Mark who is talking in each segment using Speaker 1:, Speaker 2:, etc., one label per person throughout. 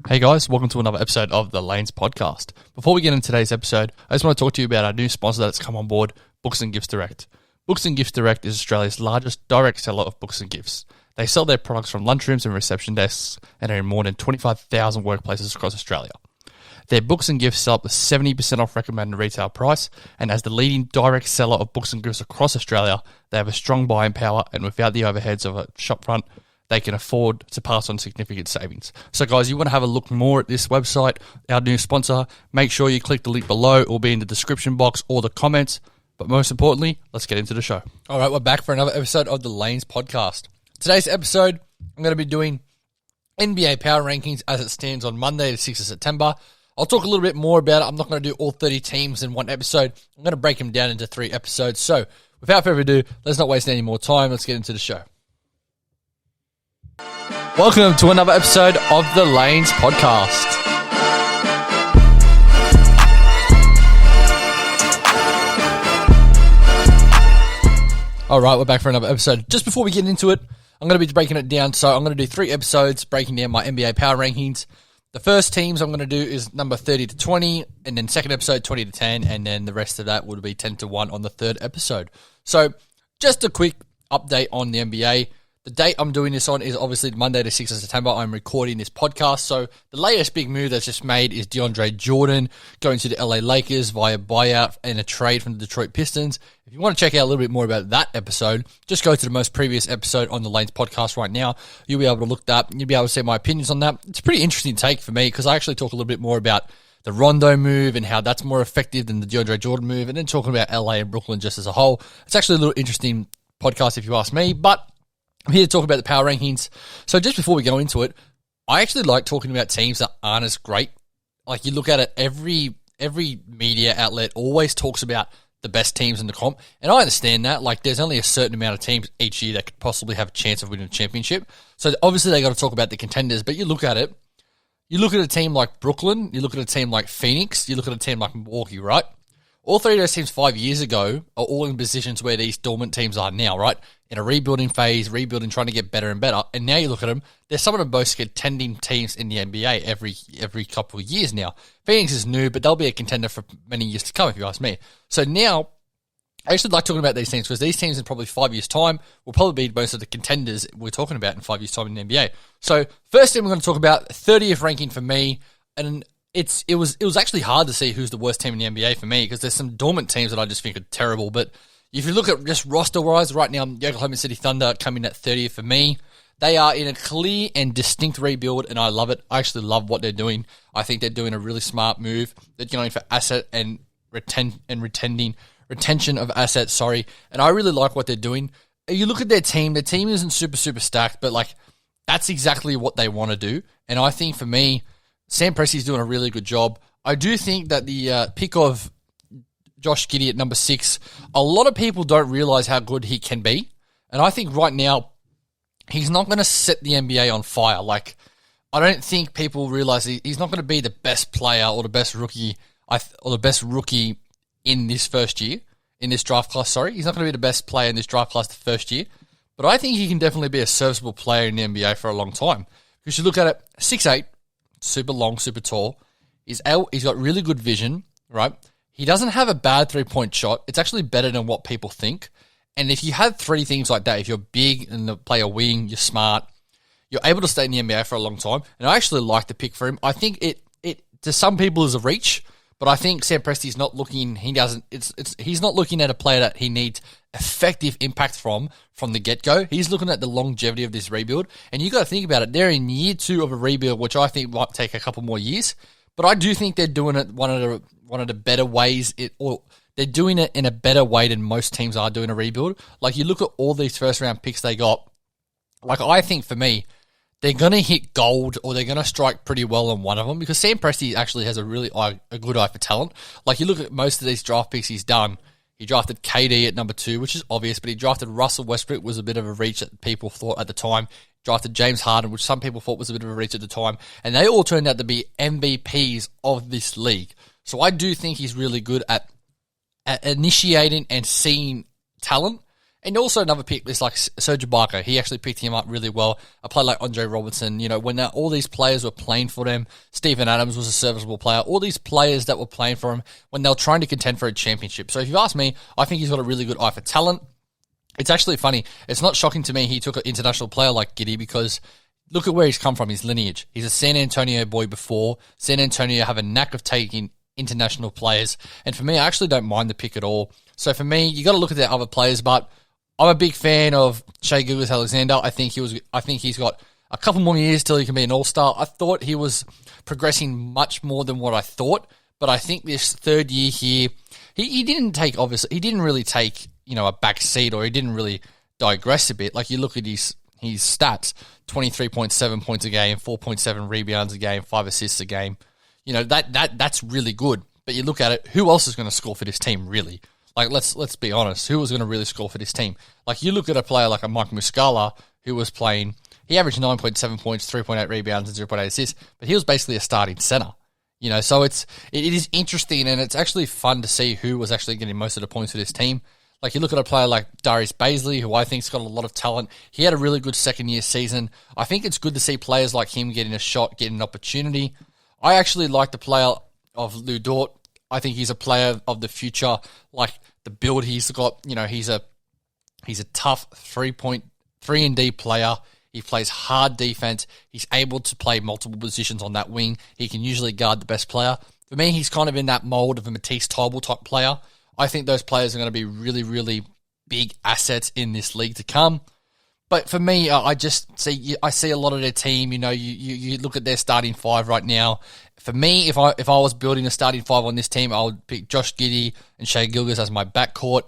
Speaker 1: Hey guys, welcome to another episode of the Lanes Podcast. Before we get into today's episode, I just want to talk to you about our new sponsor that's come on board, Books and Gifts Direct. Books and Gifts Direct is Australia's largest direct seller of books and gifts. They sell their products from lunchrooms and reception desks and are in more than 25,000 workplaces across Australia. Their books and gifts sell up to 70% off recommended retail price, and as the leading direct seller of books and gifts across Australia, they have a strong buying power, and without the overheads of a shopfront, they can afford to pass on significant savings. So guys, you want to have a look more at this website, our new sponsor, make sure you click the link below. It will be in the description box or the comments. But most importantly, let's get into the show. All right, we're back for another episode of the Lanes Podcast. Today's episode, I'm going to be doing NBA Power Rankings as it stands on Monday, the 6th of September. I'll talk a little bit more about it. I'm not going to do all 30 teams in one episode. I'm going to break them down into 3 episodes. So without further ado, let's not waste any more time. Let's get into the show. Welcome to another episode of the Lanes Podcast. All right, we're back for another episode. Just before we get into it, I'm going to be breaking it down. So I'm going to do 3 episodes breaking down my NBA Power Rankings. The first teams I'm going to do is number 30 to 20, and then second episode 20 to 10, and then the rest of that would be 10 to 1 on the third episode. So just a quick update on the NBA. The date I'm doing this on is obviously Monday, the 6th of September. I'm recording this podcast. So the latest big move that's just made is DeAndre Jordan going to the LA Lakers via buyout and a trade from the Detroit Pistons. If you want to check out a little bit more about that episode, just go to the most previous episode on the Lanes Podcast right now. You'll be able to look that. You'll be able to see my opinions on that. It's a pretty interesting take for me because I actually talk a little bit more about the Rondo move and how that's more effective than the DeAndre Jordan move, and then talking about LA and Brooklyn just as a whole. It's actually a little interesting podcast if you ask me, but I'm here to talk about the power rankings. So just before we go into it, I actually like talking about teams that aren't as great. Like you look at it, every media outlet always talks about the best teams in the comp. And I understand that. Like there's only a certain amount of teams each year that could possibly have a chance of winning a championship. So obviously they got to talk about the contenders. But you look at it, you look at a team like Brooklyn, you look at a team like Phoenix, you look at a team like Milwaukee, right? All 3 of those teams 5 years ago are all in positions where these dormant teams are now, right? In a rebuilding phase, trying to get better and better. And now you look at them, they're some of the most contending teams in the NBA every couple of years now. Phoenix is new, but they'll be a contender for many years to come, if you ask me. So now, I actually like talking about these teams because these teams in probably 5 years' time will probably be most of the contenders we're talking about in 5 years' time in the NBA. So first thing we're going to talk about, 30th ranking for me, and it was actually hard to see who's the worst team in the NBA for me because there's some dormant teams that I just think are terrible. But if you look at just roster-wise, right now, the Oklahoma City Thunder coming at 30th for me. They are in a clear and distinct rebuild, and I love it. I actually love what they're doing. I think they're doing a really smart move. They're going for asset and retention of assets, and I really like what they're doing. You look at their team isn't super stacked, but like that's exactly what they want to do. And I think for me, Sam Presti's doing a really good job. I do think that the pick of Josh Giddey at number 6, a lot of people don't realize how good he can be. And I think right now, he's not going to set the NBA on fire. Like, I don't think people realize he's not going to be the best player or the best rookie in this first year, in this draft class, He's not going to be the best player in this draft class the first year. But I think he can definitely be a serviceable player in the NBA for a long time. Because you look at it, 6'8", super long, super tall. He's got really good vision, right? He doesn't have a bad three-point shot. It's actually better than what people think. And if you have 3 things like that, if you're big and play a wing, you're smart, you're able to stay in the NBA for a long time. And I actually like the pick for him. I think it to some people is a reach, but I think Sam Presti's not looking. He's not looking at a player that he needs effective impact from the get-go. He's looking at the longevity of this rebuild. And you got to think about it. They're in year 2 of a rebuild, which I think might take a couple more years. But I do think they're doing it one of the better ways. They're doing it in a better way than most teams are doing a rebuild. Like you look at all these first-round picks they got. Like I think for me, they're going to hit gold or they're going to strike pretty well on one of them because Sam Presti actually has a good eye for talent. Like you look at most of these draft picks he's done. He drafted KD at number 2, which is obvious, but he drafted Russell Westbrook, was a bit of a reach that people thought at the time. Drafted James Harden, which some people thought was a bit of a reach at the time. And they all turned out to be MVPs of this league. So I do think he's really good at initiating and seeing talent. And also another pick is like Serge Ibaka. He actually picked him up really well. A player like Andre Robertson, when all these players were playing for them, Steven Adams was a serviceable player. All these players that were playing for him when they were trying to contend for a championship. So if you ask me, I think he's got a really good eye for talent. It's actually funny. It's not shocking to me he took an international player like Giddey because look at where he's come from, his lineage. He's a San Antonio boy before. San Antonio have a knack of taking international players. And for me, I actually don't mind the pick at all. So for me, you got to look at the other players, but I'm a big fan of Shai Gilgeous-Alexander. I think he's got a couple more years till he can be an all-star. I thought he was progressing much more than what I thought, but I think this third year here, he didn't really take a back seat, or he didn't really digress a bit. Like you look at his stats, 23.7 points a game, 4.7 rebounds a game, 5 assists a game. That's really good. But you look at it, who else is going to score for this team, really? Like, let's be honest, who was going to really score for this team? Like, you look at a player like a Mike Muscala, who was playing, he averaged 9.7 points, 3.8 rebounds, and 0.8 assists, but he was basically a starting center. So it is interesting, and it's actually fun to see who was actually getting most of the points for this team. Like, you look at a player like Darius Baisley, who I think's got a lot of talent. He had a really good second-year season. I think it's good to see players like him getting a shot, getting an opportunity. I actually like the player of Lou Dort. I think he's a player of the future. Like, the build he's got, he's a tough 3-and-D player. He plays hard defense. He's able to play multiple positions on that wing. He can usually guard the best player. For me, he's kind of in that mold of a Matisse Thybulle type player. I think those players are going to be really, really big assets in this league to come. But for me, I see a lot of their team. You look at their starting five right now. For me, if I was building a starting five on this team, I would pick Josh Giddey and Shai Gilgeous as my backcourt,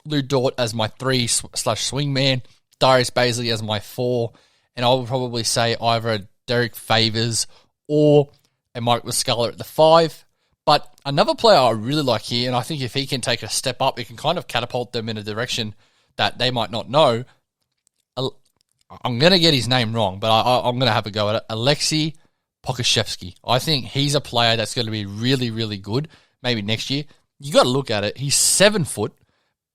Speaker 1: Lou Dort as my 3/swingman, Darius Baisley as my 4, and I would probably say either a Derek Favors or a Mike Muscala at the 5. But another player I really like here, and I think if he can take a step up, it can kind of catapult them in a direction that they might not know. I'm going to get his name wrong, but I'm going to have a go at it. Alexei Pokusevski. I think he's a player that's going to be really, really good, maybe next year. You got to look at it. He's 7 foot,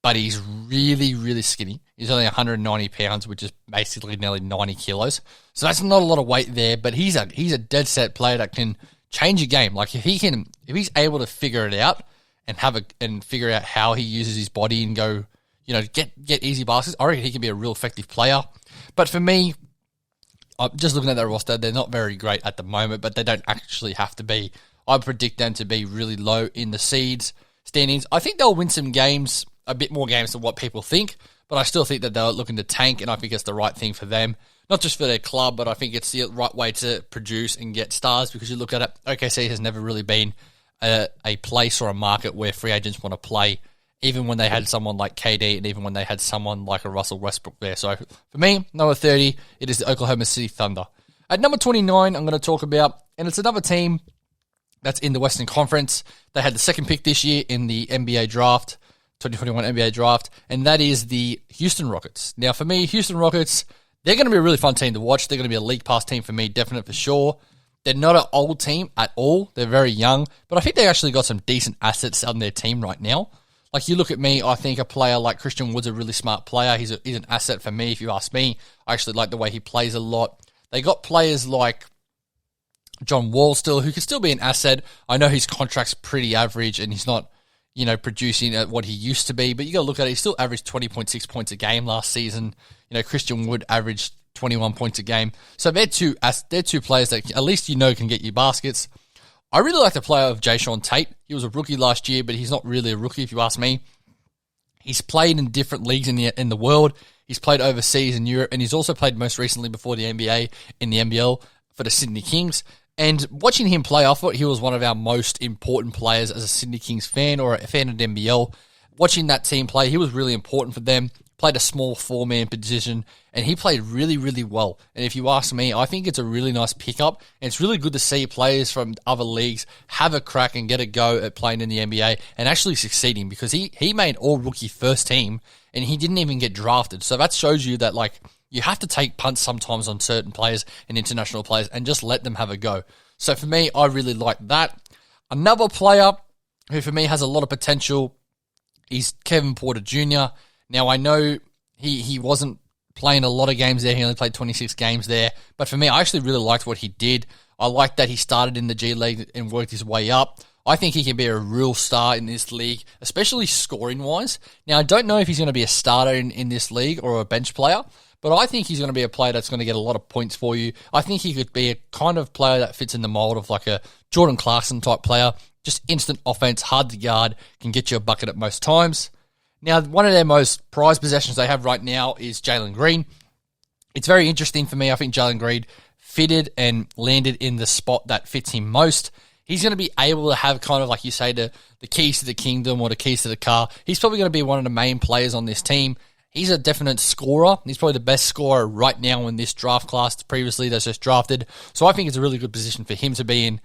Speaker 1: but he's really, really skinny. He's only 190 pounds, which is basically nearly 90 kilos. So that's not a lot of weight there, but he's a dead set player that can change a game. Like if he's able to figure it out and figure out how he uses his body and go, get easy baskets, I reckon he can be a real effective player. But for me, I'm just looking at their roster, they're not very great at the moment, but they don't actually have to be. I predict them to be really low in the seeds standings. I think they'll win some games, a bit more games than what people think, but I still think that they're looking to tank, and I think it's the right thing for them. Not just for their club, but I think it's the right way to produce and get stars, because you look at it, OKC has never really been a place or a market where free agents want to play, even when they had someone like KD and even when they had someone like a Russell Westbrook there. So for me, number 30, it is the Oklahoma City Thunder. At number 29, I'm going to talk about, and it's another team that's in the Western Conference. They had the second pick this year in the NBA draft, 2021 NBA draft, and that is the Houston Rockets. Now for me, Houston Rockets, they're going to be a really fun team to watch. They're going to be a league pass team for me, definite for sure. They're not an old team at all. They're very young, but I think they actually got some decent assets on their team right now. Like, you look at me, I think a player like Christian Wood's a really smart player. He's an asset for me, if you ask me. I actually like the way he plays a lot. They got players like John Wall still, who can still be an asset. I know his contract's pretty average, and he's not, producing at what he used to be. But you got to look at it. He still averaged 20.6 points a game last season. Christian Wood averaged 21 points a game. So they're two players that at least can get you baskets. I really like the player of Jayshawn Tate. He was a rookie last year, but he's not really a rookie if you ask me. He's played in different leagues in the world. He's played overseas in Europe, and he's also played most recently before the NBA in the NBL for the Sydney Kings. And watching him play, I thought he was one of our most important players as a Sydney Kings fan or a fan of the NBL. Watching that team play, he was really important for them. Played a small 4-man position, and he played really, really well. And if you ask me, I think it's a really nice pickup, and it's really good to see players from other leagues have a crack and get a go at playing in the NBA and actually succeeding, because he made all-rookie first team, and he didn't even get drafted. So that shows you that, you have to take punts sometimes on certain players and international players and just let them have a go. So for me, I really like that. Another player who for me has a lot of potential is Kevin Porter Jr. Now, I know he wasn't playing a lot of games there. He only played 26 games there. But for me, I actually really liked what he did. I liked that he started in the G League and worked his way up. I think he can be a real star in this league, especially scoring-wise. Now, I don't know if he's going to be a starter in this league or a bench player, but I think he's going to be a player that's going to get a lot of points for you. I think he could be a kind of player that fits in the mold of like a Jordan Clarkson type player. Just instant offense, hard to guard, can get you a bucket at most times. Now, one of their most prized possessions they have right now is Jalen Green. It's very interesting for me. I think Jalen Green fitted and landed in the spot that fits him most. He's going to be able to have kind of, like you say, the keys to the kingdom or the keys to the car. He's probably going to be one of the main players on this team. He's a definite scorer. He's probably the best scorer right now in this draft class previously that's just drafted. So I think it's a really good position for him to be in.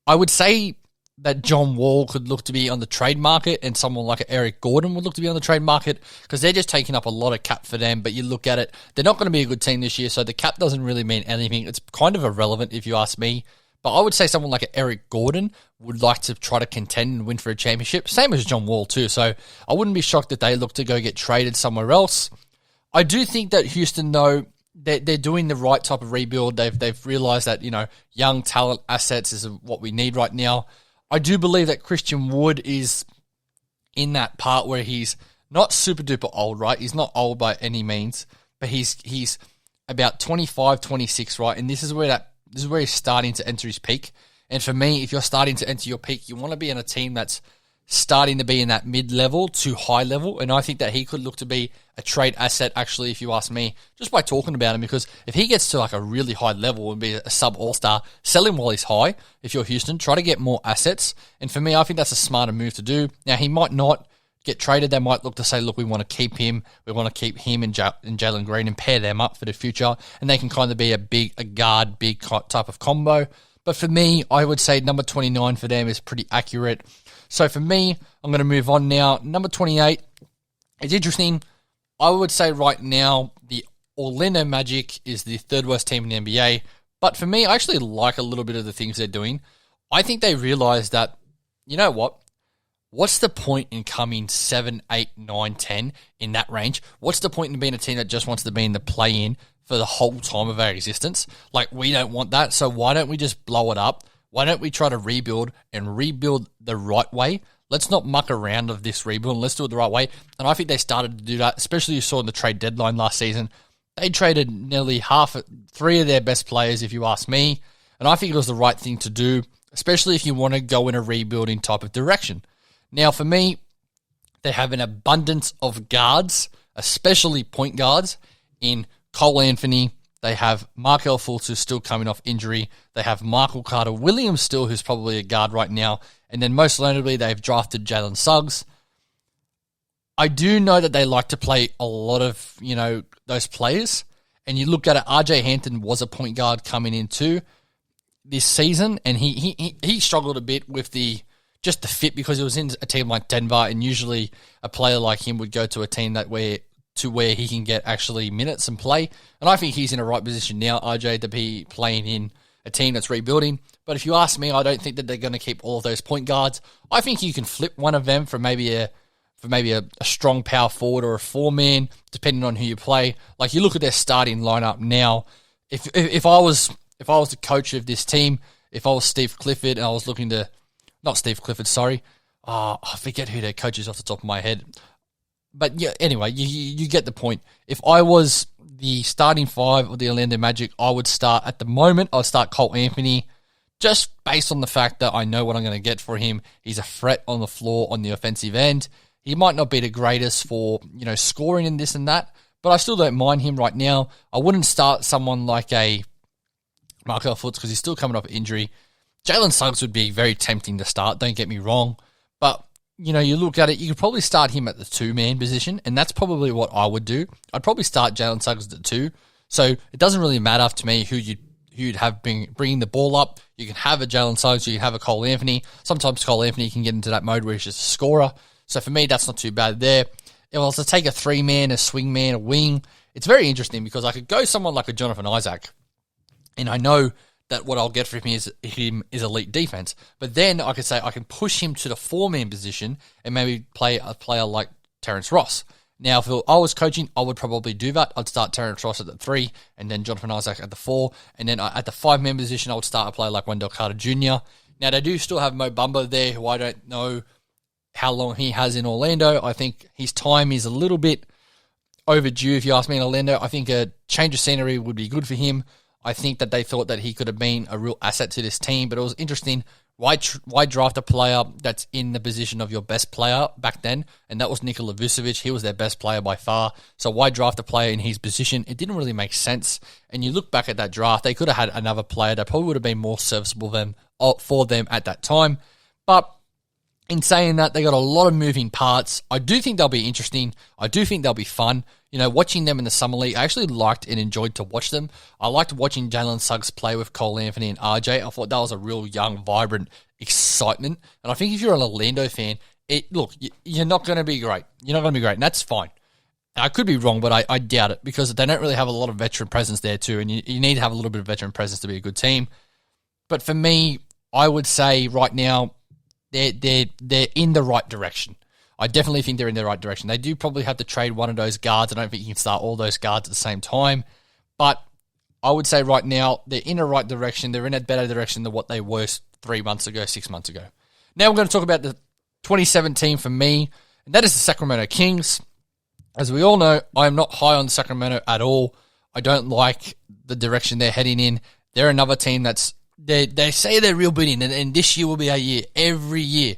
Speaker 1: I would say that John Wall could look to be on the trade market and someone like Eric Gordon would look to be on the trade market because they're just taking up a lot of cap for them. But you look at it, they're not going to be a good team this year, so the cap doesn't really mean anything. It's kind of irrelevant if you ask me. But I would say someone like Eric Gordon would like to try to contend and win for a championship. Same as John Wall too. So I wouldn't be shocked that they look to go get traded somewhere else. I do think that Houston, though, they're doing the right type of rebuild. They've realized that, young talent assets is what we need right now. I do believe that Christian Wood is in that part where he's not super duper old, right? He's not old by any means, but he's about 25, 26, right? And this is where he's starting to enter his peak. And for me, if you're starting to enter your peak, you want to be in a team that's starting to be in that mid-level to high level. And I think that he could look to be a trade asset, actually, if you ask me, just by talking about him. Because if he gets to like a really high level and be a sub-all-star, sell him while he's high. If you're Houston, try to get more assets. And for me, I think that's a smarter move to do. Now, he might not get traded. They might look to say, look, we want to keep him. We want to keep him and Jalen Green and pair them up for the future. And they can kind of be a guard, big type of combo. But for me, I would say number 29 for them is pretty accurate. So for me, I'm going to move on now. Number 28, it's interesting. I would say right now, the Orlando Magic is the third worst team in the NBA. But for me, I actually like a little bit of the things they're doing. I think they realize that, you know what? What's the point in coming 7, 8, 9, 10 in that range? What's the point in being a team that just wants to be in the play-in for the whole time of our existence? Like, we don't want that, so why don't we just blow it up? Why don't we try to rebuild and rebuild the right way? Let's not muck around of this rebuild and let's do it the right way. And I think they started to do that, especially you saw in the trade deadline last season. They traded nearly three of their best players, if you ask me. And I think it was the right thing to do, especially if you want to go in a rebuilding type of direction. Now, for me, they have an abundance of guards, especially point guards, in Cole Anthony. They have Markelle Fultz, who's still coming off injury. They have Michael Carter-Williams still, who's probably a guard right now. And then most notably, they've drafted Jalen Suggs. I do know that they like to play a lot of, those players. And you look at it, RJ Hampton was a point guard coming in too this season. And he struggled a bit with the fit because it was in a team like Denver. And usually a player like him would go to a team where he can get actually minutes and play. And I think he's in a right position now, RJ, to be playing in a team that's rebuilding. But if you ask me, I don't think that they're going to keep all of those point guards. I think you can flip one of them for maybe a strong power forward or a four-man, depending on who you play. Like, you look at their starting lineup now. If I was the coach of this team, if I was Steve Clifford and I was looking to, not Steve Clifford, sorry. I forget who their coach is off the top of my head. But yeah, anyway, you get the point. If I was the starting five of the Orlando Magic, I would start, at the moment, I'd start Cole Anthony, just based on the fact that I know what I'm going to get for him. He's a threat on the floor on the offensive end. He might not be the greatest for, scoring and this and that, but I still don't mind him right now. I wouldn't start someone like a Markelle Fultz because he's still coming off injury. Jalen Suggs would be very tempting to start, don't get me wrong, but you look at it, you could probably start him at the two-man position, and that's probably what I would do. I'd probably start Jalen Suggs at the two. So it doesn't really matter to me who you'd have bringing the ball up. You can have a Jalen Suggs, you can have a Cole Anthony. Sometimes Cole Anthony can get into that mode where he's just a scorer. So for me, that's not too bad there. If I was to take a three-man, a swing-man, a wing, it's very interesting because I could go someone like a Jonathan Isaac, and I know that what I'll get from him is elite defense. But then I could say I can push him to the four-man position and maybe play a player like Terrence Ross. Now, if I was coaching, I would probably do that. I'd start Terrence Ross at the 3, and then Jonathan Isaac at the 4, and then at the 5-man position, I would start a player like Wendell Carter Jr. Now, they do still have Mo Bamba there, who I don't know how long he has in Orlando. I think his time is a little bit overdue, if you ask me, in Orlando. I think a change of scenery would be good for him. I think that they thought that he could have been a real asset to this team, but it was interesting. Why draft a player that's in the position of your best player back then? And that was Nikola Vucevic. He was their best player by far. So why draft a player in his position? It didn't really make sense. And you look back at that draft, they could have had another player that probably would have been more serviceable for them at that time. But in saying that, they got a lot of moving parts. I do think they'll be interesting. I do think they'll be fun. You know, watching them in the Summer League, I actually liked and enjoyed to watch them. I liked watching Jalen Suggs play with Cole Anthony and RJ. I thought that was a real young, vibrant excitement. And I think if you're an Orlando fan, you're not going to be great. You're not going to be great, and that's fine. I could be wrong, but I doubt it because they don't really have a lot of veteran presence there too, and you need to have a little bit of veteran presence to be a good team. But for me, I would say right now, they're in the right direction. I definitely think they're in the right direction. They do probably have to trade one of those guards. I don't think you can start all those guards at the same time. But I would say right now, they're in the right direction. They're in a better direction than what they were 3 months ago, 6 months ago. Now we're going to talk about the 2017 for me, and that is the Sacramento Kings. As we all know, I am not high on Sacramento at all. I don't like the direction they're heading in. They're another team that's they say they're real bidding, and this year will be our year, every year.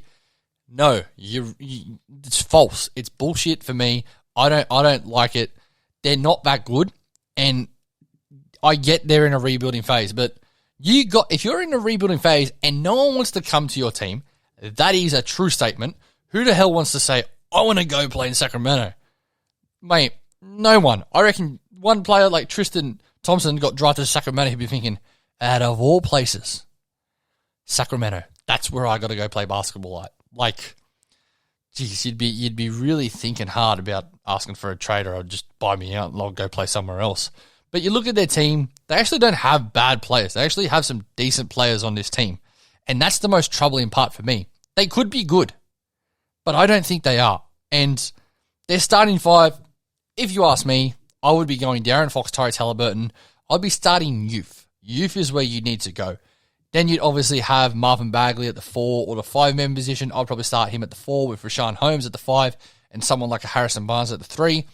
Speaker 1: No, it's false. It's bullshit for me. I don't like it. They're not that good, and I get they're in a rebuilding phase. But if you're in a rebuilding phase and no one wants to come to your team, that is a true statement. Who the hell wants to say, I want to go play in Sacramento? Mate, no one. I reckon one player like Tristan Thompson got drafted to Sacramento, he'd be thinking, out of all places, Sacramento, that's where I got to go play basketball at. Like, geez, you'd be really thinking hard about asking for a trade, or just buy me out and I'll go play somewhere else. But you look at their team, they actually don't have bad players. They actually have some decent players on this team. And that's the most troubling part for me. They could be good, but I don't think they are. And their starting 5, if you ask me, I would be going Darren Fox, Tyrese Halliburton. I'd be starting youth. Youth is where you need to go. Then you'd obviously have Marvin Bagley at the 4 or the 5-man position. I'd probably start him at the 4 with Rashawn Holmes at the 5 and someone like a Harrison Barnes at the 3.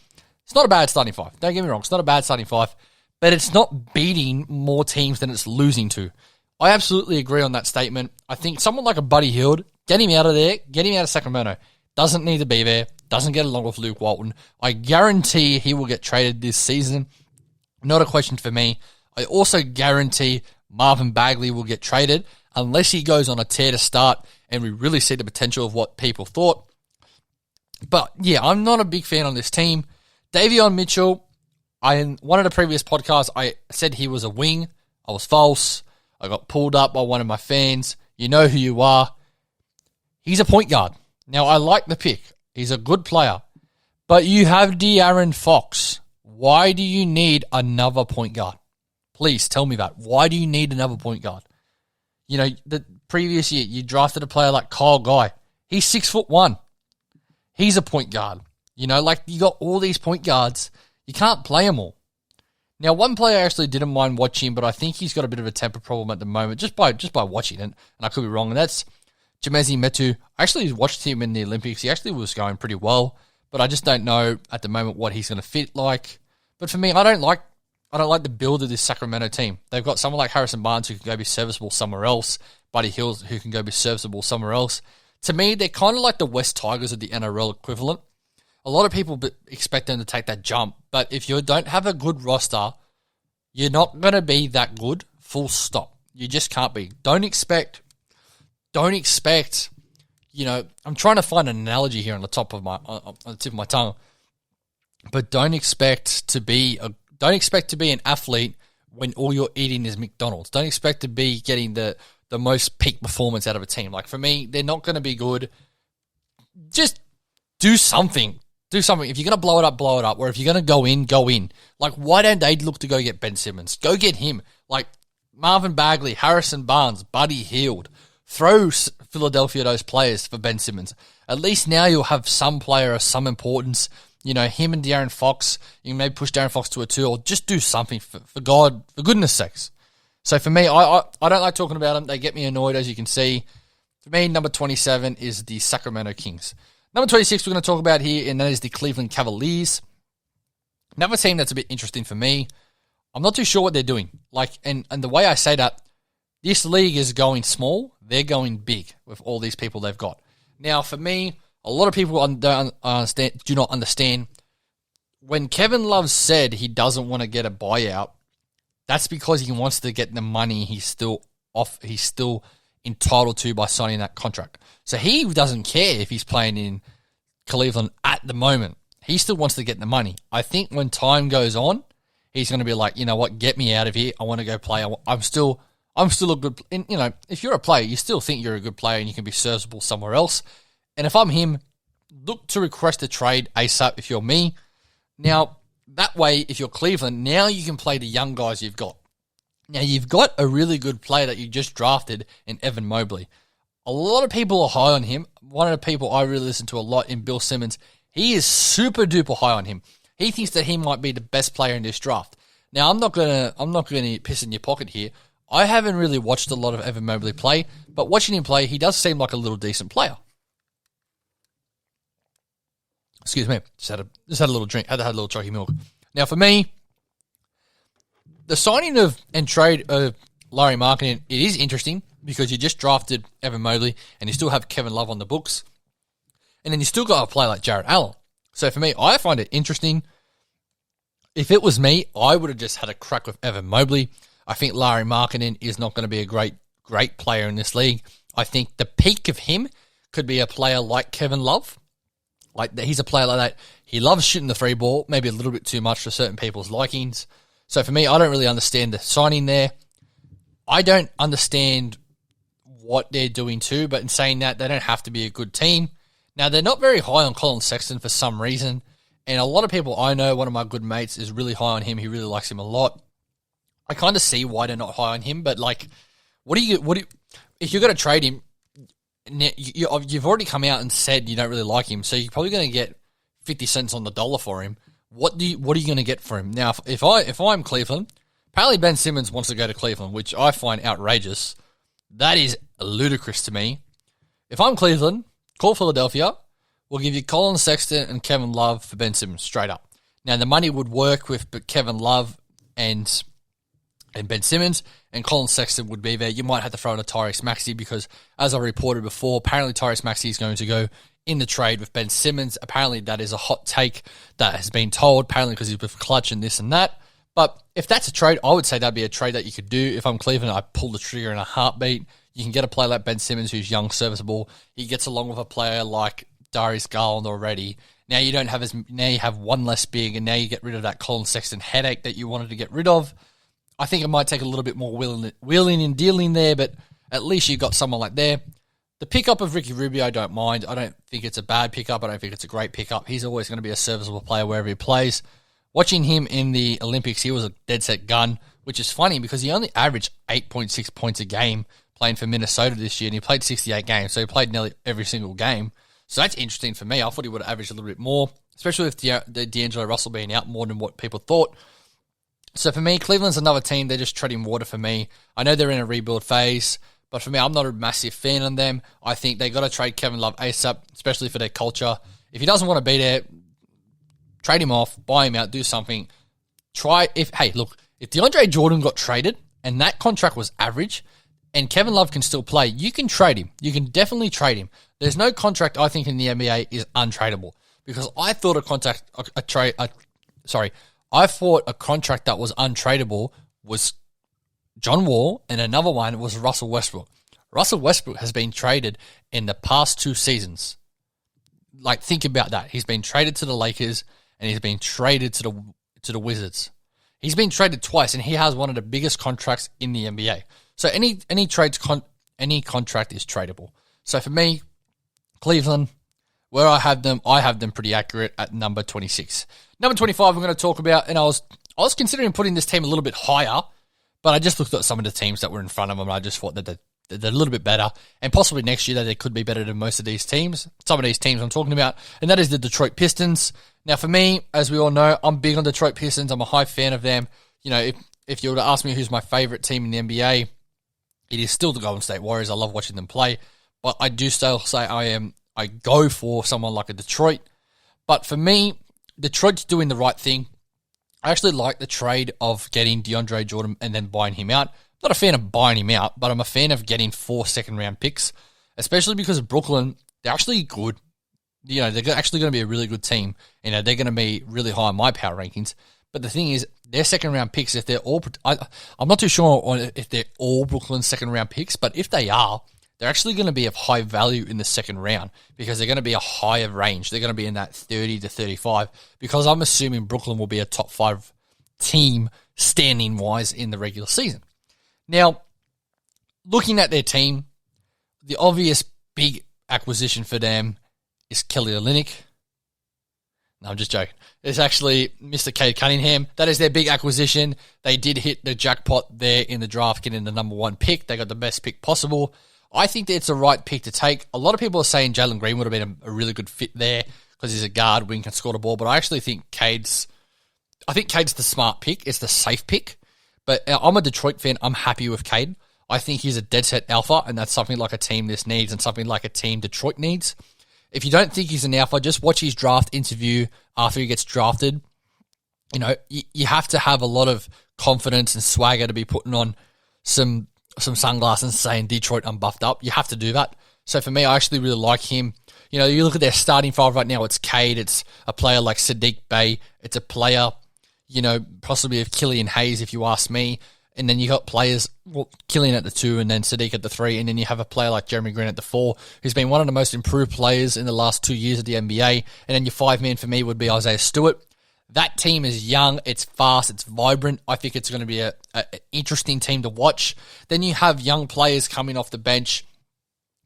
Speaker 1: It's not a bad starting 5. Don't get me wrong. It's not a bad starting 5, but it's not beating more teams than it's losing to. I absolutely agree on that statement. I think someone like a Buddy Hield, get him out of there, get him out of Sacramento. Doesn't need to be there. Doesn't get along with Luke Walton. I guarantee he will get traded this season. Not a question for me. I also guarantee Marvin Bagley will get traded unless he goes on a tear to start and we really see the potential of what people thought. But yeah, I'm not a big fan on this team. Davion Mitchell, in one of the previous podcasts, I said he was a wing. I was false. I got pulled up by one of my fans. You know who you are. He's a point guard. Now, I like the pick. He's a good player. But you have De'Aaron Fox. Why do you need another point guard? Please tell me that. Why do you need another point guard? You know, the previous year, you drafted a player like Kyle Guy. He's 6'1". He's a point guard. You know, like you got all these point guards. You can't play them all. Now, one player I actually didn't mind watching, but I think he's got a bit of a temper problem at the moment, just by watching it, and I could be wrong, and that's Chimezie Metu. I actually watched him in the Olympics. He actually was going pretty well, but I just don't know at the moment what he's going to fit like. But for me, I don't like the build of this Sacramento team. They've got someone like Harrison Barnes who can go be serviceable somewhere else, Buddy Hield who can go be serviceable somewhere else. To me, they're kind of like the West Tigers of the NRL equivalent. A lot of people expect them to take that jump, but if you don't have a good roster, you're not going to be that good, full stop. You just can't be. Don't expect, you know, I'm trying to find an analogy here on the tip of my tongue, but don't expect to be an athlete when all you're eating is McDonald's. Don't expect to be getting the most peak performance out of a team. Like for me, they're not going to be good. Just do something. Do something. If you're going to blow it up, blow it up. Or if you're going to go in, go in. Like, why don't they look to go get Ben Simmons? Go get him. Like, Marvin Bagley, Harrison Barnes, Buddy Hield. Throw Philadelphia those players for Ben Simmons. At least now you'll have some player of some importance. him and De'Aaron Fox, you can maybe push De'Aaron Fox to a 2 or just do something for goodness sakes. So for me, I don't like talking about them. They get me annoyed, as you can see. For me, number 27 is the Sacramento Kings. Number 26 we're going to talk about here, and that is the Cleveland Cavaliers. Another team that's a bit interesting for me. I'm not too sure what they're doing. And the way I say that, this league is going small. They're going big with all these people they've got. Now, for me, a lot of people do not understand. When Kevin Love said he doesn't want to get a buyout, that's because he wants to get the money he's still entitled to by signing that contract. So he doesn't care if he's playing in Cleveland at the moment. He still wants to get the money. I think when time goes on, he's going to be like, you know what, get me out of here. I want to go play. I'm still a good. And, if you're a player, you still think you're a good player and you can be serviceable somewhere else. And if I'm him, look to request a trade ASAP if you're me. Now, that way, if you're Cleveland, now you can play the young guys you've got. Now, you've got a really good player that you just drafted in Evan Mobley. A lot of people are high on him. One of the people I really listen to a lot in Bill Simmons, he is super duper high on him. He thinks that he might be the best player in this draft. Now, I'm not gonna piss in your pocket here. I haven't really watched a lot of Evan Mobley play, but watching him play, he does seem like a little decent player. Excuse me, just had a little drink, had a little chalky milk. Now, for me, the signing of and trade of Larry Markkinen, it is interesting because you just drafted Evan Mobley and you still have Kevin Love on the books, and then you still got a player like Jarrett Allen. So for me, I find it interesting. If it was me, I would have just had a crack with Evan Mobley. I think Larry Markkinen is not going to be a great player in this league. I think the peak of him could be a player like Kevin Love. He's a player like that. He loves shooting the free ball, maybe a little bit too much for certain people's likings. So for me, I don't really understand the signing there. I don't understand what they're doing too, but in saying that, they don't have to be a good team. Now, they're not very high on Colin Sexton for some reason, and a lot of people I know, one of my good mates, is really high on him. He really likes him a lot. I kind of see why they're not high on him, but if you're going to trade him, you've already come out and said you don't really like him, so you're probably going to get 50 cents on the dollar for him. What are you going to get for him? Now, if I'm Cleveland, apparently Ben Simmons wants to go to Cleveland, which I find outrageous. That is ludicrous to me. If I'm Cleveland, call Philadelphia. We'll give you Colin Sexton and Kevin Love for Ben Simmons, straight up. Now, the money would work with Kevin Love and Ben Simmons, and Colin Sexton would be there. You might have to throw in a Tyrese Maxey because, as I reported before, apparently Tyrese Maxey is going to go in the trade with Ben Simmons. Apparently that is a hot take that has been told, apparently because he's with Clutch and this and that. But if that's a trade, I would say that'd be a trade that you could do. If I'm Cleveland, I'd pull the trigger in a heartbeat. You can get a player like Ben Simmons who's young, serviceable. He gets along with a player like Darius Garland already. Now you have one less big, and now you get rid of that Colin Sexton headache that you wanted to get rid of. I think it might take a little bit more wheeling and dealing there, but at least you got someone like there. The pickup of Ricky Rubio, I don't mind. I don't think it's a bad pickup. I don't think it's a great pickup. He's always going to be a serviceable player wherever he plays. Watching him in the Olympics, he was a dead-set gun, which is funny because he only averaged 8.6 points a game playing for Minnesota this year, and he played 68 games, so he played nearly every single game. So that's interesting for me. I thought he would have averaged a little bit more, especially with D'Angelo Russell being out more than what people thought. So for me, Cleveland's another team. They're just treading water for me. I know they're in a rebuild phase, but for me, I'm not a massive fan of them. I think they got to trade Kevin Love ASAP, especially for their culture. If he doesn't want to be there, trade him off, buy him out, do something. If DeAndre Jordan got traded and that contract was average and Kevin Love can still play, you can trade him. You can definitely trade him. There's no contract I think in the NBA is untradeable because I thought I thought a contract that was untradeable was John Wall, and another one was Russell Westbrook. Russell Westbrook has been traded in the past 2 seasons. Think about that. He's been traded to the Lakers, and he's been traded to the Wizards. He's been traded twice, and he has one of the biggest contracts in the NBA. So any contract is tradable. So for me, Cleveland, where I have them pretty accurate at number 26. Number 25 we're going to talk about, and I was considering putting this team a little bit higher, but I just looked at some of the teams that were in front of them, and I just thought that they're a little bit better, and possibly next year that they could be better than most of these teams, some of these teams I'm talking about, and that is the Detroit Pistons. Now, for me, as we all know, I'm big on Detroit Pistons. I'm a high fan of them. You know, if you were to ask me who's my favorite team in the NBA, it is still the Golden State Warriors. I love watching them play. But I do still say I go for someone like a Detroit. But for me, Detroit's doing the right thing. I actually like the trade of getting DeAndre Jordan and then buying him out. I'm not a fan of buying him out, but I'm a fan of getting 4 second-round picks, especially because of Brooklyn. They're actually good. You know, they're actually going to be a really good team. You know, they're going to be really high in my power rankings. But the thing is, their second-round picks, if they're all... I'm not too sure if they're all Brooklyn's second-round picks, but if they are, they're actually going to be of high value in the second round because they're going to be a higher range. They're going to be in that 30 to 35 because I'm assuming Brooklyn will be a top 5 team standing-wise in the regular season. Now, looking at their team, the obvious big acquisition for them is Kelly Olynyk. No, I'm just joking. It's actually Mr. Cade Cunningham. That is their big acquisition. They did hit the jackpot there in the draft, getting the number 1 pick. They got the best pick possible. I think that it's a right pick to take. A lot of people are saying Jalen Green would have been a really good fit there because he's a guard, wing, can score the ball. But I actually think Cade's the smart pick. It's the safe pick. But I'm a Detroit fan. I'm happy with Cade. I think he's a dead set alpha, and that's something like a team this needs and something like a team Detroit needs. If you don't think he's an alpha, just watch his draft interview after he gets drafted. You know, you have to have a lot of confidence and swagger to be putting on some sunglasses and saying, Detroit, I'm buffed up. You have to do that. So for me, I actually really like him. You know, you look at their starting five right now, it's Cade, it's a player like Sadiq Bey, it's a player, you know, possibly of Killian Hayes, if you ask me. And then you got players, well, Killian at the 2 and then Sadiq at the 3. And then you have a player like Jeremy Green at the 4, who's been one of the most improved players in the last 2 years of the NBA. And then your 5-man for me would be Isaiah Stewart. That team is young, it's fast, it's vibrant. I think it's going to be an interesting team to watch. Then you have young players coming off the bench.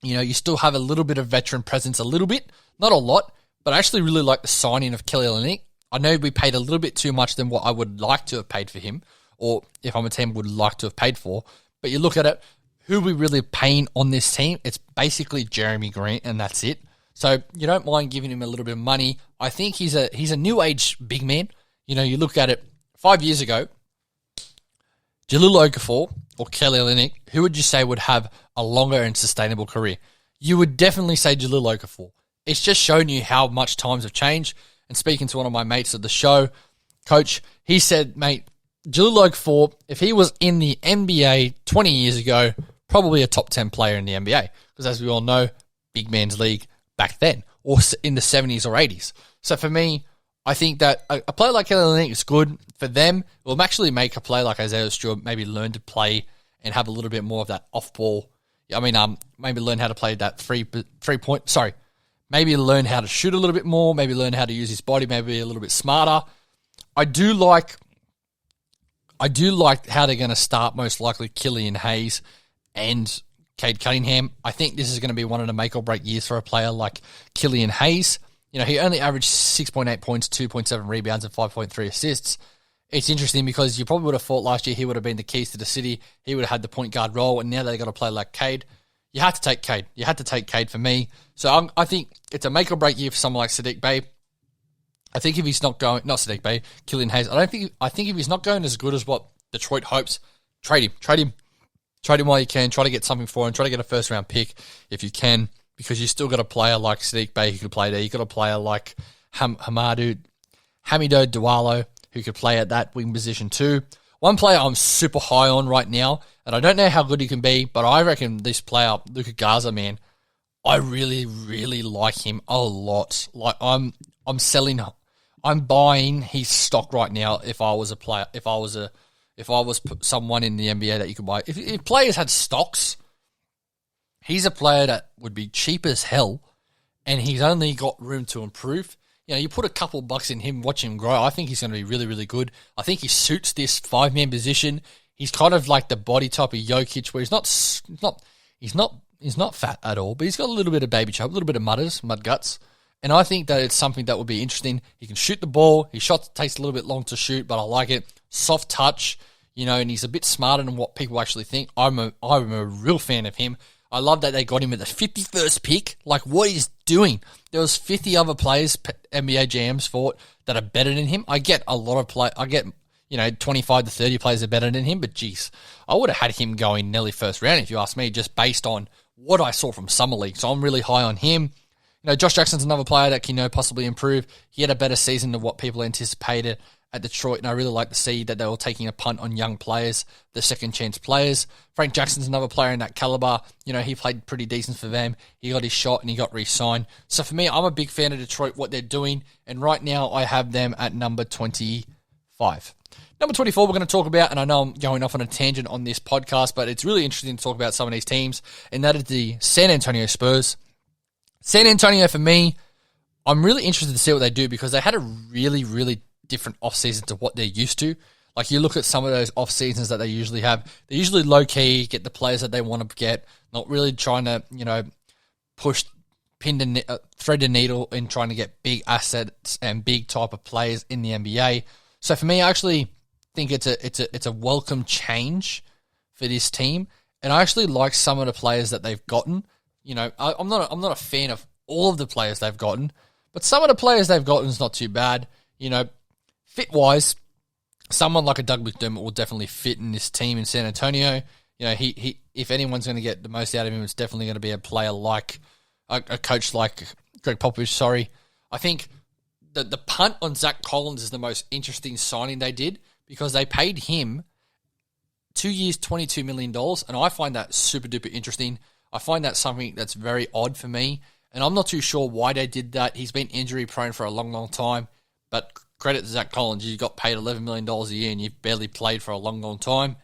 Speaker 1: You know, you still have a little bit of veteran presence, a little bit, not a lot, but I actually really like the signing of Kelly Olynyk. I know we paid a little bit too much than what I would like to have paid for him, or if I'm a team would like to have paid for. But you look at it, who we really paying on this team, it's basically Jeremy Green, and that's it. So you don't mind giving him a little bit of money. I think he's a new age big man. You know, you look at it 5 years ago, Jaleel Okafor or Kelly Olynyk, who would you say would have a longer and sustainable career? You would definitely say Jaleel Okafor. It's just shown you how much times have changed. And speaking to one of my mates at the show, Coach, he said, mate, Jaleel Okafor, if he was in the NBA 20 years ago, probably a top 10 player in the NBA. Because as we all know, big man's league back then, or in the 70s or 80s. So for me, I think that a player like Kelly Olynyk is good for them. It will actually make a player like Isaiah Stewart maybe learn to play and have a little bit more of that off-ball. I mean, maybe learn how to play that three-point. Sorry, maybe learn how to shoot a little bit more. Maybe learn how to use his body. Maybe be a little bit smarter. I do like how they're going to start most likely Killian Hayes and Cade Cunningham. I think this is going to be one of the make-or-break years for a player like Killian Hayes. You know, he only averaged 6.8 points, 2.7 rebounds, and 5.3 assists. It's interesting because you probably would have thought last year he would have been the keys to the city. He would have had the point guard role, and now they've got to play like Cade. You have to take Cade. You had to take Cade for me. So I think it's a make-or-break year for someone like Sadiq Bey. I think if he's not going, not Sadiq Bey, Killian Hayes, I think if he's not going as good as what Detroit hopes, trade him while you can. Try to get something for him. Try to get a first-round pick if you can, because you still got a player like Sadiq Bey who could play there. You got a player like Hamido Dualo who could play at that wing position too. One player I'm super high on right now, and I don't know how good he can be, but I reckon this player, Luka Garza, man, I really, really like him a lot. Like I'm buying his stock right now. If I was a player, if I was someone in the NBA that you could buy, if players had stocks, he's a player that would be cheap as hell, and he's only got room to improve. You know, you put a couple bucks in him, watch him grow. I think he's going to be really, really good. I think he suits this 5-man position. He's kind of like the body type of Jokic, where he's not fat at all, but he's got a little bit of baby chub, a little bit of mud guts. And I think that it's something that would be interesting. He can shoot the ball. His shot takes a little bit long to shoot, but I like it. Soft touch, you know, and he's a bit smarter than what people actually think. I'm a real fan of him. I love that they got him at the 51st pick. Like, what is doing? There was 50 other players NBA GMs thought that are better than him. I get a lot of 25 to 30 players are better than him, but geez, I would have had him going nearly first round if you ask me, just based on what I saw from Summer League. So I'm really high on him. Josh Jackson's another player that can possibly improve. He had a better season than what people anticipated at Detroit, and I really like to see that they were taking a punt on young players, the second chance players. Frank Jackson's another player in that caliber. He played pretty decent for them. He got his shot and he got re-signed. So for me, I'm a big fan of Detroit, what they're doing, and right now I have them at number 25. Number 24 we're going to talk about, and I know I'm going off on a tangent on this podcast, but it's really interesting to talk about some of these teams, and that is the San Antonio Spurs. San Antonio, for me, I'm really interested to see what they do because they had a really, really different offseason to what they're used to. Like, you look at some of those off-seasons that they usually have, they're usually low-key, get the players that they want to get, not really trying to, thread the needle in trying to get big assets and big type of players in the NBA. So for me, I actually think it's a welcome change for this team, and I actually like some of the players that they've gotten. I'm not a fan of all of the players they've gotten, but some of the players they've gotten is not too bad. Fit-wise, someone like a Doug McDermott will definitely fit in this team in San Antonio. He if anyone's going to get the most out of him, it's definitely going to be a player like a coach like Greg Popovich. Sorry, I think the punt on Zach Collins is the most interesting signing they did because they paid him 2 years, $22 million, and I find that super duper interesting. I find that something that's very odd for me, and I'm not too sure why they did that. He's been injury prone for a long, long time, but credit to Zach Collins, you got paid $11 million a year and you've barely played for a long, long time.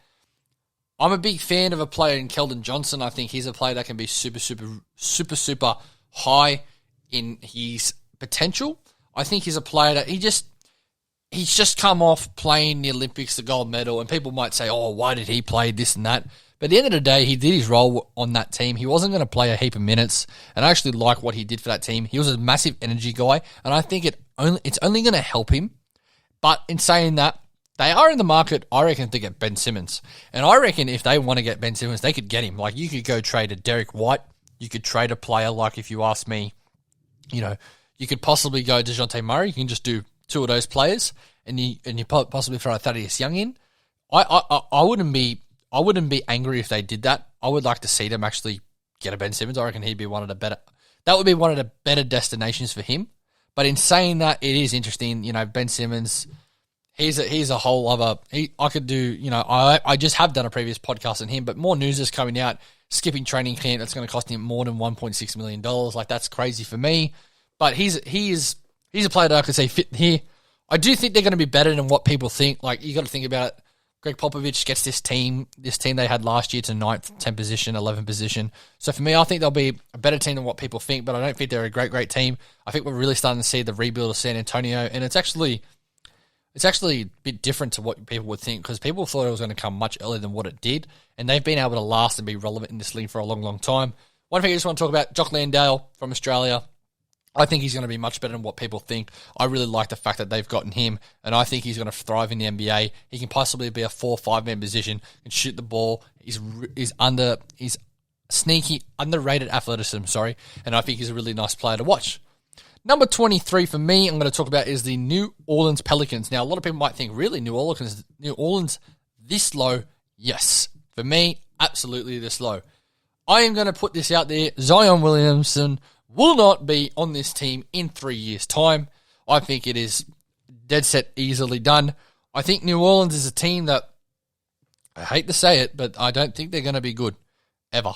Speaker 1: I'm a big fan of a player in Keldon Johnson. I think he's a player that can be super, super, super, super high in his potential. I think he's a player that he's just come off playing the Olympics, the gold medal, and people might say, oh, why did he play this and that? But at the end of the day, he did his role on that team. He wasn't going to play a heap of minutes, and I actually like what he did for that team. He was a massive energy guy, and I think it's only going to help him. But in saying that, they are in the market, I reckon, to get Ben Simmons. And I reckon if they want to get Ben Simmons, they could get him. Like, you could go trade a Derek White. You could trade a player like, if you ask me, you could possibly go DeJounte Murray. You can just do two of those players, and you possibly throw a Thaddeus Young in. I wouldn't be angry if they did that. I would like to see them actually get a Ben Simmons. I reckon he'd be that would be one of the better destinations for him. But in saying that, it is interesting. Ben Simmons, he's a whole other. I could do. I just have done a previous podcast on him, but more news is coming out. Skipping training camp, that's going to cost him more than $1.6 million. Like, that's crazy for me. But he's a player that I could say fit here. I do think they're going to be better than what people think. Like, you got to think about it. Greg Popovich gets this team they had last year to 9th, 10th position, 11th position. So for me, I think they'll be a better team than what people think, but I don't think they're a great, great team. I think we're really starting to see the rebuild of San Antonio, and it's actually a bit different to what people would think because people thought it was going to come much earlier than what it did, and they've been able to last and be relevant in this league for a long, long time. One thing I just want to talk about, Jock Landale from Australia. I think he's going to be much better than what people think. I really like the fact that they've gotten him, and I think he's going to thrive in the NBA. He can possibly be a 4 or 5-man position, can shoot the ball. He's sneaky, underrated athleticism, and I think he's a really nice player to watch. Number 23 for me, I'm going to talk about is the New Orleans Pelicans. Now, a lot of people might think, really, New Orleans this low? Yes. For me, absolutely this low. I am going to put this out there. Zion Williamson will not be on this team in 3 years' time. I think it is dead set easily done. I think New Orleans is a team that, I hate to say it, but I don't think they're going to be good ever.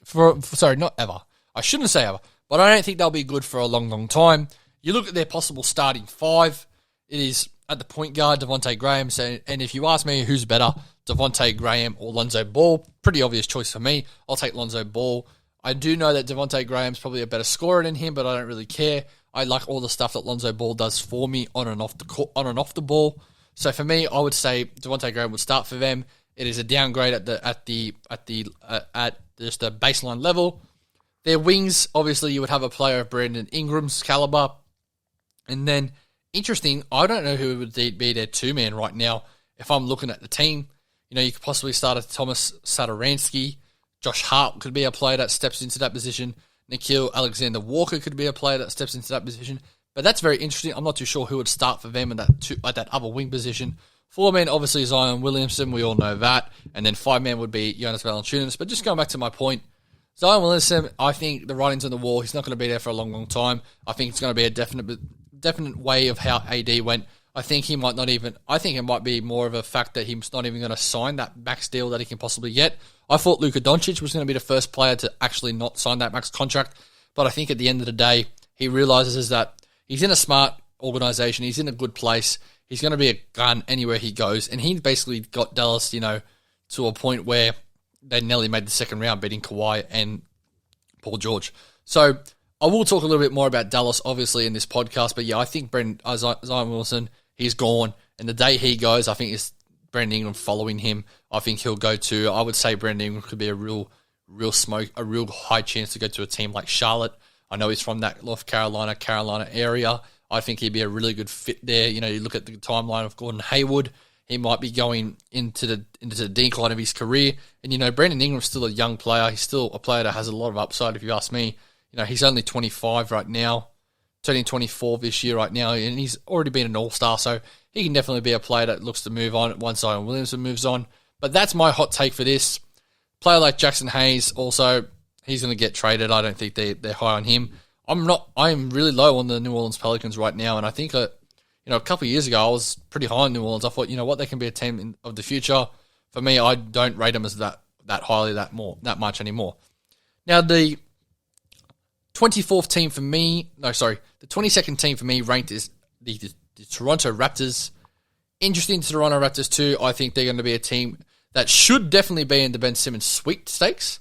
Speaker 1: Sorry, not ever. I shouldn't say ever, but I don't think they'll be good for a long, long time. You look at their possible starting five, it is at the point guard, Devontae Graham. And if you ask me who's better, Devontae Graham or Lonzo Ball, pretty obvious choice for me. I'll take Lonzo Ball. I do know that Devontae Graham's probably a better scorer than him, but I don't really care. I like all the stuff that Lonzo Ball does for me on and off the ball. So for me, I would say Devontae Graham would start for them. It is a downgrade at just a baseline level. Their wings, obviously, you would have a player of Brandon Ingram's caliber, and then interesting. I don't know who would be their two-man right now. If I'm looking at the team, you could possibly start a Thomas Satoransky. Josh Hart could be a player that steps into that position. Nickeil Alexander-Walker could be a player that steps into that position. But that's very interesting. I'm not too sure who would start for them at that other wing position. 4-man, obviously, Zion Williamson. We all know that. And then 5-man would be Jonas Valanciunas. But just going back to my point, Zion Williamson, I think the writing's on the wall. He's not going to be there for a long, long time. I think it's going to be a definite way of how AD went. I think it might be more of a fact that he's not even going to sign that max deal that he can possibly get. I thought Luka Doncic was going to be the first player to actually not sign that max contract. But I think at the end of the day, he realizes that he's in a smart organization. He's in a good place. He's going to be a gun anywhere he goes. And he basically got Dallas, to a point where they nearly made the second round, beating Kawhi and Paul George. So I will talk a little bit more about Dallas, obviously, in this podcast. But yeah, I think Zion Wilson, he's gone. And the day he goes, I think it's Brandon Ingram following him. I think he'll go to, I would say Brandon Ingram could be a real high chance to go to a team like Charlotte. I know he's from that North Carolina area. I think he'd be a really good fit there. You look at the timeline of Gordon Hayward. He might be going into the decline of his career. And, Brandon Ingram's still a young player. He's still a player that has a lot of upside, if you ask me. He's only 25 right now, turning 24 this year right now, and he's already been an all-star, so he can definitely be a player that looks to move on once Zion Williamson moves on. But that's my hot take for this. Player like Jackson Hayes, also, he's going to get traded. I don't think they're high on him. I'm really low on the New Orleans Pelicans right now, and I think a couple of years ago I was pretty high on New Orleans. I thought, they can be a team of the future. For me, I don't rate them as that highly, that much anymore. Now, the 22nd team for me ranked is the Toronto Raptors. Interesting, Toronto Raptors too. I think they're going to be a team that should definitely be in the Ben Simmons sweepstakes.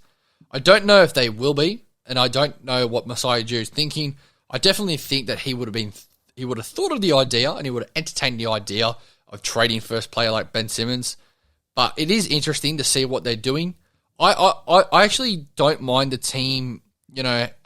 Speaker 1: I don't know if they will be, and I don't know what Masai Ujiri is thinking. I definitely think that he would have thought of the idea, and he would have entertained the idea of trading first player like Ben Simmons. But it is interesting to see what they're doing. I actually don't mind the team,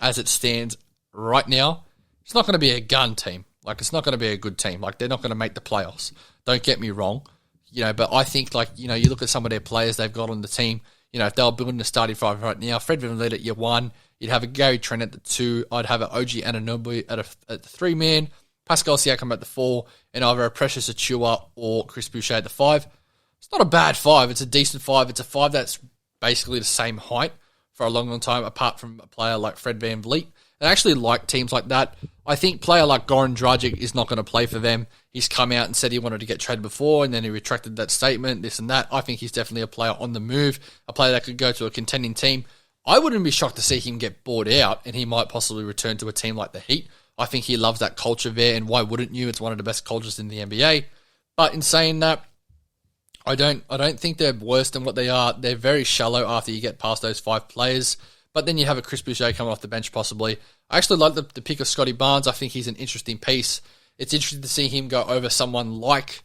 Speaker 1: as it stands right now. It's not going to be a gun team. It's not going to be a good team. They're not going to make the playoffs. Don't get me wrong. But I think, you look at some of their players they've got on the team. If they were building the starting five right now, Fred VanVleet at year 1, you'd have a Gary Trent at the 2, I'd have an OG Anunoby at the 3-man, Pascal Siakam at the 4, and either a Precious Achiuwa or Chris Boucher at the 5. It's not a bad 5. It's a decent 5. It's a 5 that's basically the same height for a long, long time, apart from a player like Fred VanVleet. I actually like teams like that. I think player like Goran Dragic is not going to play for them. He's come out and said he wanted to get traded before, and then he retracted that statement, this and that. I think he's definitely a player on the move, a player that could go to a contending team. I wouldn't be shocked to see him get bought out, and he might possibly return to a team like the Heat. I think he loves that culture there, and why wouldn't you? It's one of the best cultures in the NBA. But in saying that, I don't think they're worse than what they are. They're very shallow after you get past those 5 players. But then you have a Chris Boucher coming off the bench possibly. I actually like the pick of Scotty Barnes. I think he's an interesting piece. It's interesting to see him go over someone like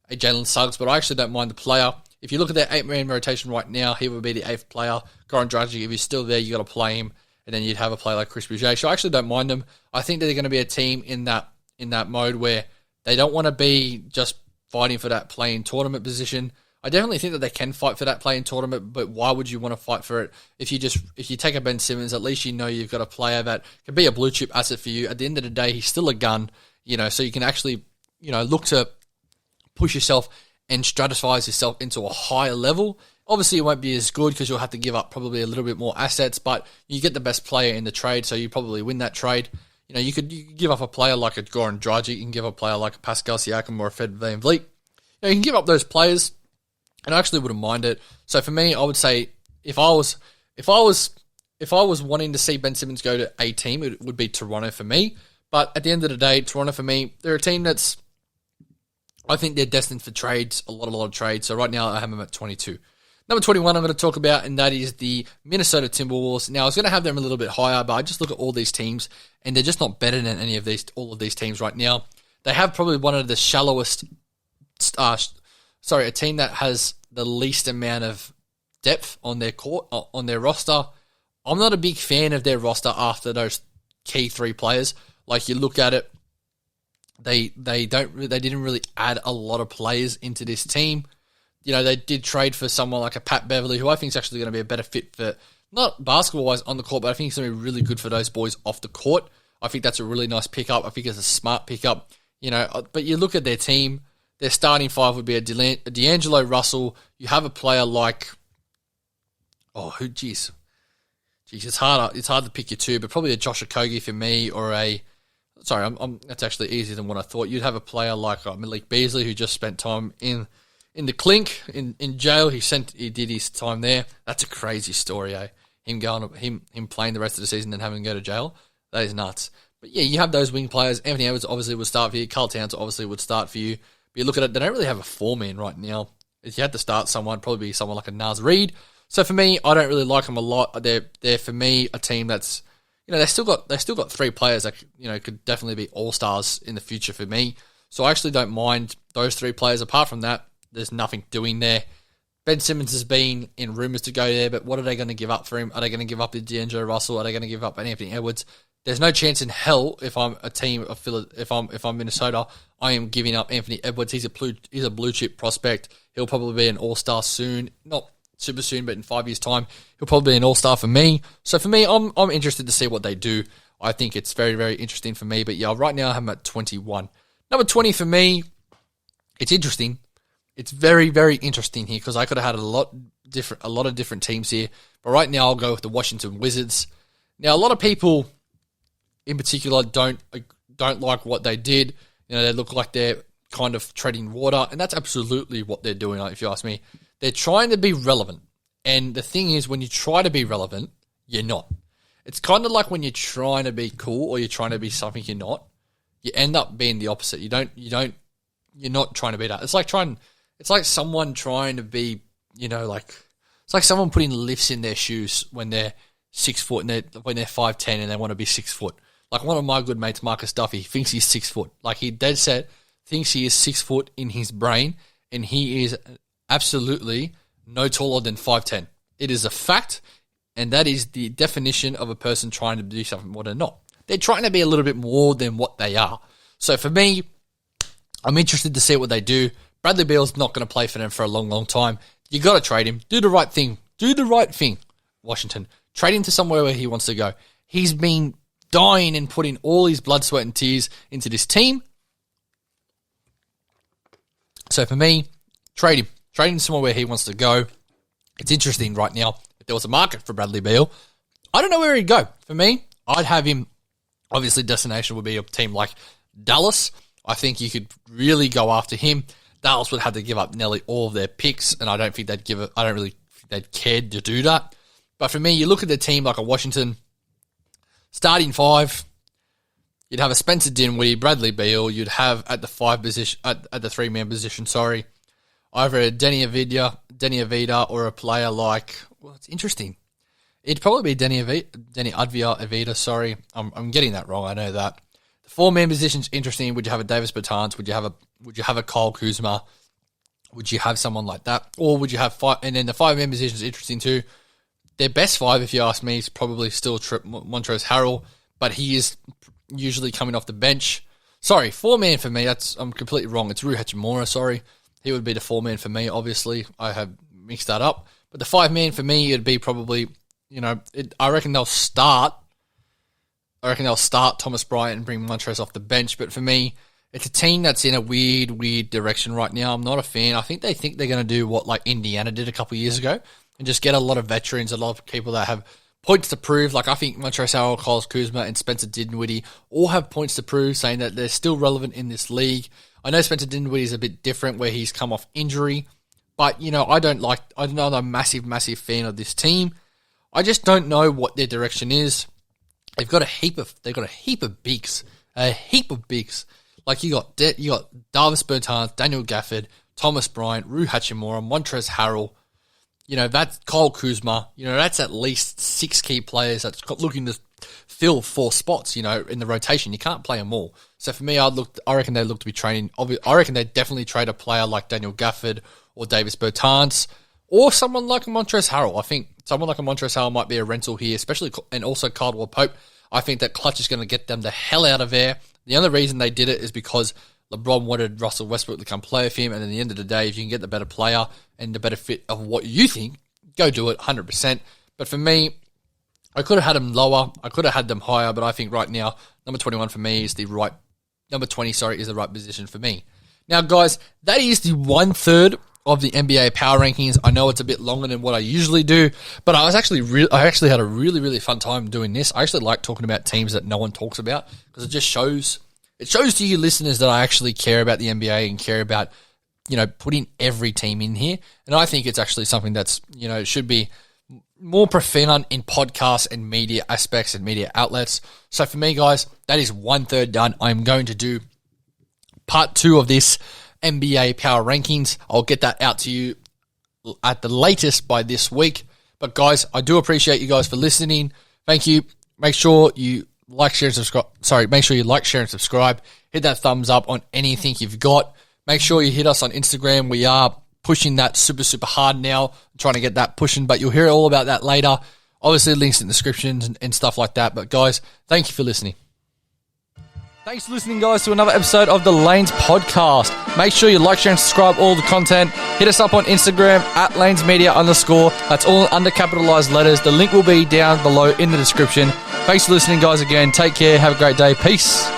Speaker 1: a Jalen Suggs, but I actually don't mind the player. If you look at their 8-man rotation right now, he would be the 8th player. Goran Dragic, if he's still there, you got to play him, and then you'd have a player like Chris Boucher. So I actually don't mind them. I think that they're going to be a team in that mode where they don't want to be just fighting for that play-in tournament position. I definitely think that they can fight for that play-in tournament, but why would you want to fight for it if you take a Ben Simmons? At least you've got a player that can be a blue chip asset for you. At the end of the day, he's still a gun, so you can actually look to push yourself and stratify yourself into a higher level. Obviously, it won't be as good because you'll have to give up probably a little bit more assets, but you get the best player in the trade, so you probably win that trade. You could give up a player like a Goran Dragic, you can give up a player like a Pascal Siakam or a Fred VanVleet. You can give up those players. And I actually wouldn't mind it. So for me, I would say if I was wanting to see Ben Simmons go to a team, it would be Toronto for me. But at the end of the day, Toronto for me, they're a team that's, I think they're destined for trades, a lot of trades. So right now I have them at 22. Number 21 I'm going to talk about, and that is the Minnesota Timberwolves. Now I was going to have them a little bit higher, but I just look at all these teams, and they're just not better than all of these teams right now. They have probably one of the shallowest a team that has the least amount of depth on their court, on their roster. I'm not a big fan of their roster after those key 3 players. You look at it, they didn't really add a lot of players into this team. They did trade for someone like a Pat Beverly, who I think is actually going to be a better fit for not basketball-wise on the court, but I think he's going to be really good for those boys off the court. I think that's a really nice pickup. I think it's a smart pickup. But you look at their team, their starting five would be a D'Angelo Russell. You have a player like, geez, it's hard to pick your two, but probably a Josh Okogie for me, or that's actually easier than what I thought. You'd have a player like Malik Beasley, who just spent time in the clink in jail. He did his time there. That's a crazy story, eh? Him playing the rest of the season and having to go to jail. That is nuts. But yeah, you have those wing players. Anthony Edwards obviously would start for you. Karl Towns obviously would start for you. But you look at it, they don't really have a four-man right now. If you had to start someone, probably be someone like a Naz Reid. So for me, I don't really like them a lot. They're for me a team that's, they still got three players that could definitely be all-stars in the future for me. So I actually don't mind those three players. Apart from that, there's nothing doing there. Ben Simmons has been in rumours to go there, but what are they going to give up for him? Are they going to give up the D'Angelo Russell? Are they going to give up Anthony Edwards? There's no chance in hell if I'm a team of if I'm Minnesota, I am giving up Anthony Edwards. He's a blue chip prospect. He'll probably be an all-star soon. Not super soon, but in 5 years' time, he'll probably be an all-star for me. So for me, I'm interested to see what they do. I think it's very, very interesting for me. But yeah, right now I'm at 21. Number 20 for me, it's interesting. It's very, very interesting here because I could have had a lot of different teams here. But right now I'll go with the Washington Wizards. Now a lot of people in particular don't like what they did. They look like they're kind of treading water, and that's absolutely what they're doing, if you ask me. They're trying to be relevant. And the thing is, when you try to be relevant, you're not. It's kind of like when you're trying to be cool or you're trying to be something you're not. You end up being the opposite. You're not trying to be that. It's like someone trying to be, it's like someone putting lifts in their shoes when they're 6 foot and when they're 5'10" and they want to be 6 foot. Like one of my good mates, Marcus Duffy, thinks he's 6 foot. Like he dead set thinks he is 6 foot in his brain, and he is absolutely no taller than 5'10". It is a fact, and that is the definition of a person trying to do something more than not. They're trying to be a little bit more than what they are. So for me, I'm interested to see what they do. Bradley Beal's not going to play for them for a long, long time. You got to trade him. Do the right thing. Do the right thing, Washington. Trade him to somewhere where he wants to go. He's been dying and putting all his blood, sweat, and tears into this team. So for me, trade him. Trade him somewhere where he wants to go. It's interesting right now. If there was a market for Bradley Beal, I don't know where he'd go. For me, I'd have him. Obviously, destination would be a team like Dallas. I think you could really go after him. Dallas would have to give up nearly all of their picks, and I don't think they'd give it. I don't really think they'd care to do that. But for me, you look at the team like a Washington, starting five, you'd have a Spencer Dinwiddie, Bradley Beal. You'd have at the three-man position, either a Denny Avida or a player like. Well, it's interesting. It'd probably be Denny Avida. I'm getting that wrong. I know that. The four-man position's interesting. Would you have a Davis Bertans? Would you have a Kyle Kuzma? Would you have someone like that? Or would you have five? And then the five-man position's interesting too. Their best five, if you ask me, is probably still Montrezl Harrell, but he is usually coming off the bench. Sorry, four-man for me, I'm completely wrong. It's Rui Hachimura, He would be the four-man for me, obviously. I have mixed that up. But the five-man for me, it'd be probably, I reckon they'll start Thomas Bryant and bring Montrezl off the bench. But for me, it's a team that's in a weird direction right now. I'm not a fan. I think they're going to do what like Indiana did a couple of years ago and just get a lot of veterans, a lot of people that have points to prove. Like I think Montrezl Harrell, Kyle Kuzma, and Spencer Dinwiddie all have points to prove, saying that they're still relevant in this league. I know Spencer Dinwiddie is a bit different where he's come off injury, but I'm not a massive fan of this team. I just don't know what their direction is. They've got a heap of bigs. Like you got Davis Bertans, Daniel Gafford, Thomas Bryant, Rui Hachimura, Montrezl Harrell. That's Kyle Kuzma. That's at least 6 key players that's looking to fill 4 spots, in the rotation. You can't play them all. So for me, I reckon they look to be training. I reckon they definitely trade a player like Daniel Gafford or Davis Bertans or someone like Montrezl Harrell. I think someone like a Montrezl Harrell might be a rental here, especially, and also Caldwell Pope. I think that Clutch is going to get them the hell out of there. The only reason they did it is because LeBron wanted Russell Westbrook to come play with him, and at the end of the day, if you can get the better player and the better fit of what you think, go do it 100%. But for me, I could have had them lower. I could have had them higher, but I think right now, number 21 for me is number 20, is the right position for me. Now, guys, that is the 1/3 of the NBA power rankings. I know it's a bit longer than what I usually do, but I actually had a really, really fun time doing this. I actually like talking about teams that no one talks about because it just shows to you listeners that I actually care about the NBA and care about, putting every team in here. And I think it's actually something that's, should be more profound in podcasts and media aspects and media outlets. So for me, guys, that is 1/3 done. I'm going to do part 2 of this NBA power rankings. I'll get that out to you at the latest by this week. But guys, I do appreciate you guys for listening. Thank you. Make sure you like, share, and subscribe. Make sure you like, share, and subscribe. Hit that thumbs up on anything you've got. Make sure you hit us on Instagram. We are pushing that super, super hard now. I'm trying to get that pushing, but you'll hear all about that later. Obviously, links in the descriptions and stuff like that. But guys, thank you for listening. Thanks for listening, guys, to another episode of the Lanes Podcast. Make sure you like, share, and subscribe all the content. Hit us up on Instagram at LanesMedia_. That's all under capitalized letters. The link will be down below in the description. Thanks for listening, guys, again. Take care. Have a great day. Peace.